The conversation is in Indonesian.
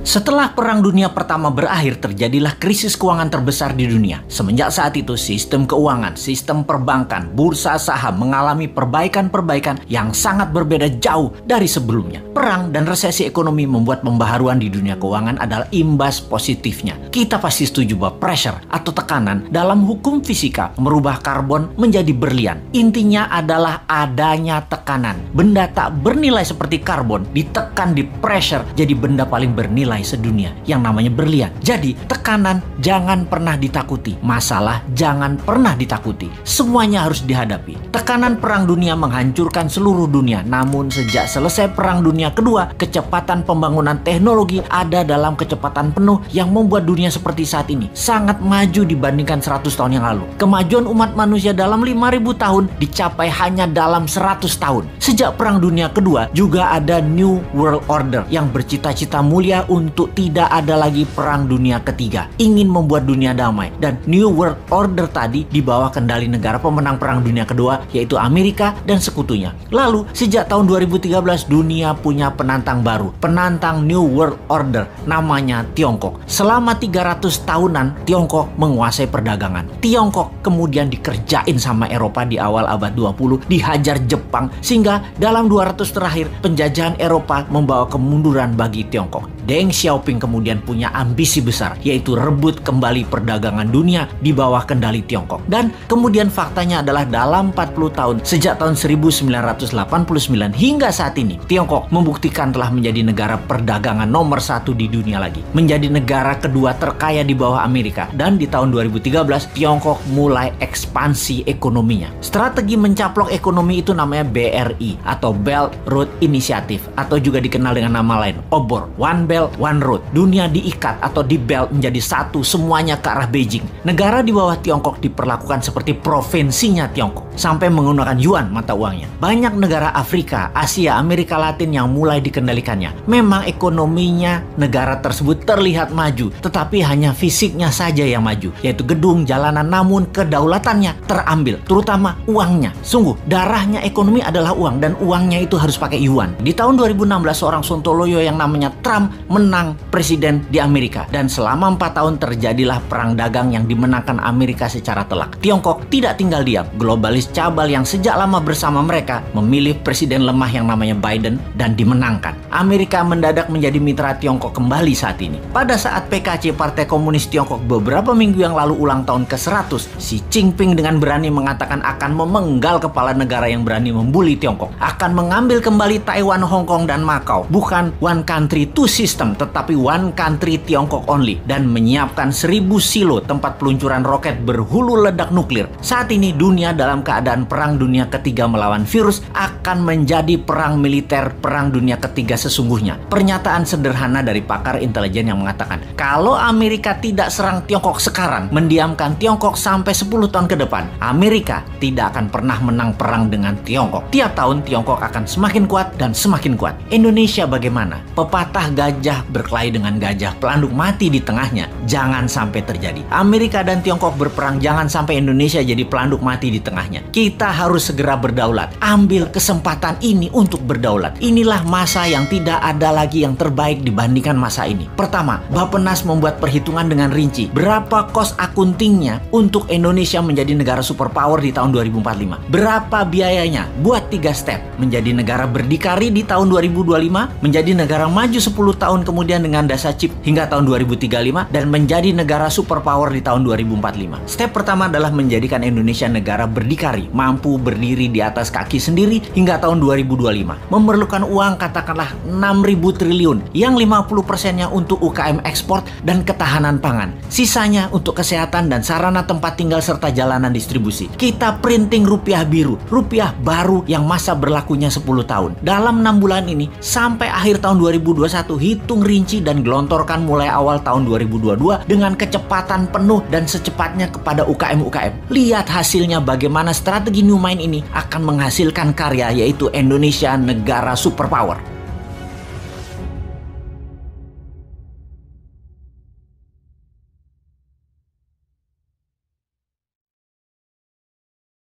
Setelah Perang Dunia Pertama berakhir, terjadilah krisis keuangan terbesar di dunia. Semenjak saat itu, sistem keuangan, sistem perbankan, bursa saham mengalami perbaikan-perbaikan yang sangat berbeda jauh dari sebelumnya. Perang dan resesi ekonomi membuat pembaharuan di dunia keuangan adalah imbas positifnya. Kita pasti setuju bahwa pressure atau tekanan dalam hukum fisika merubah karbon menjadi berlian. Intinya adalah adanya tekanan. Benda tak bernilai seperti karbon ditekan di pressure jadi benda paling bernilai sedunia yang namanya berlian. Jadi tekanan jangan pernah ditakuti, masalah jangan pernah ditakuti, semuanya harus dihadapi. Tekanan Perang Dunia menghancurkan seluruh dunia, namun sejak selesai Perang Dunia Kedua, kecepatan pembangunan teknologi ada dalam kecepatan penuh yang membuat dunia seperti saat ini sangat maju dibandingkan 100 tahun yang lalu. Kemajuan umat manusia dalam 5.000 tahun dicapai hanya dalam 100 tahun. Sejak Perang Dunia Kedua juga ada New World Order yang bercita-cita mulia untuk tidak ada lagi Perang Dunia Ketiga, ingin membuat dunia damai. Dan New World Order tadi di bawah kendali negara pemenang Perang Dunia Kedua, yaitu Amerika dan sekutunya. Lalu sejak tahun 2013 dunia punya penantang baru, penantang New World Order, namanya Tiongkok. Selama 300 tahunan Tiongkok menguasai perdagangan. Tiongkok kemudian dikerjain sama Eropa di awal abad 20, dihajar Jepang, sehingga dalam 200 terakhir penjajahan Eropa membawa kemunduran bagi Tiongkok. Deng Xiaoping kemudian punya ambisi besar, yaitu rebut kembali perdagangan dunia di bawah kendali Tiongkok. Dan kemudian faktanya adalah dalam 40 tahun, sejak tahun 1989 hingga saat ini, Tiongkok membuktikan telah menjadi negara perdagangan nomor 1 di dunia lagi. Menjadi negara kedua terkaya di bawah Amerika. Dan di tahun 2013, Tiongkok mulai ekspansi ekonominya. Strategi mencaplok ekonomi itu namanya BRI atau Belt Road Initiative, atau juga dikenal dengan nama lain, OBOR, One Belt One Road. Dunia diikat atau di belt menjadi satu, semuanya ke arah Beijing. Negara di bawah Tiongkok diperlakukan seperti provinsinya Tiongkok, sampai menggunakan yuan mata uangnya. Banyak negara Afrika, Asia, Amerika Latin yang mulai dikendalikannya. Memang ekonominya negara tersebut terlihat maju, tetapi hanya fisiknya saja yang maju, yaitu gedung, jalanan, namun kedaulatannya terambil, terutama uangnya. Sungguh, darahnya ekonomi adalah uang, dan uangnya itu harus pakai yuan. Di tahun 2016, seorang Sontoloyo yang namanya Trump menang presiden di Amerika, dan selama 4 tahun terjadilah perang dagang yang dimenangkan Amerika secara telak. Tiongkok tidak tinggal diam. Globalis cabal yang sejak lama bersama mereka memilih presiden lemah yang namanya Biden dan dimenangkan. Amerika mendadak menjadi mitra Tiongkok kembali saat ini. Pada saat PKC, Partai Komunis Tiongkok, beberapa minggu yang lalu ulang tahun ke-100, Xi Jinping dengan berani mengatakan akan memenggal kepala negara yang berani membuli Tiongkok, akan mengambil kembali Taiwan, Hong Kong, dan Macau. Bukan one country two system, tetapi one country Tiongkok only, dan menyiapkan 1000 silo tempat peluncuran roket berhulu ledak nuklir. Saat ini dunia dalam keadaan Perang Dunia Ketiga melawan virus akan menjadi perang militer Perang Dunia Ketiga sesungguhnya. Pernyataan sederhana dari pakar intelijen yang mengatakan, kalau Amerika tidak serang Tiongkok sekarang, mendiamkan Tiongkok sampai 10 tahun ke depan, Amerika tidak akan pernah menang perang dengan Tiongkok. Tiap tahun Tiongkok akan semakin kuat dan semakin kuat. Indonesia bagaimana? Pepatah gajah berkelahi dengan gajah, pelanduk mati di tengahnya. Jangan sampai terjadi. Amerika dan Tiongkok berperang, jangan sampai Indonesia jadi pelanduk mati di tengahnya. Kita harus segera berdaulat. Ambil kesempatan ini untuk berdaulat. Inilah masa yang tidak ada lagi yang terbaik dibandingkan masa ini. Pertama, Bappenas membuat perhitungan dengan rinci. Berapa cost accountingnya untuk Indonesia menjadi negara superpower di tahun 2045? Berapa biayanya? Buat 3 step. Menjadi negara berdikari di tahun 2025, menjadi negara maju 10 tahun kemudian dengan dasa chip hingga tahun 2035, dan menjadi negara superpower di tahun 2045. Step pertama adalah menjadikan Indonesia negara berdikari, mampu berdiri di atas kaki sendiri hingga tahun 2025. Memerlukan uang katakanlah 6.000 triliun, yang 50%-nya untuk UKM ekspor dan ketahanan pangan. Sisanya untuk kesehatan dan sarana tempat tinggal serta jalanan distribusi. Kita printing rupiah biru, rupiah baru yang masa berlakunya 10 tahun. Dalam 6 bulan ini sampai akhir tahun 2021, hitung rinci dan gelontorkan mulai awal tahun 2022 dengan kecepatan penuh dan secepatnya kepada UKM-UKM. Lihat hasilnya bagaimana strategi New Mind ini akan menghasilkan karya, yaitu Indonesia negara superpower.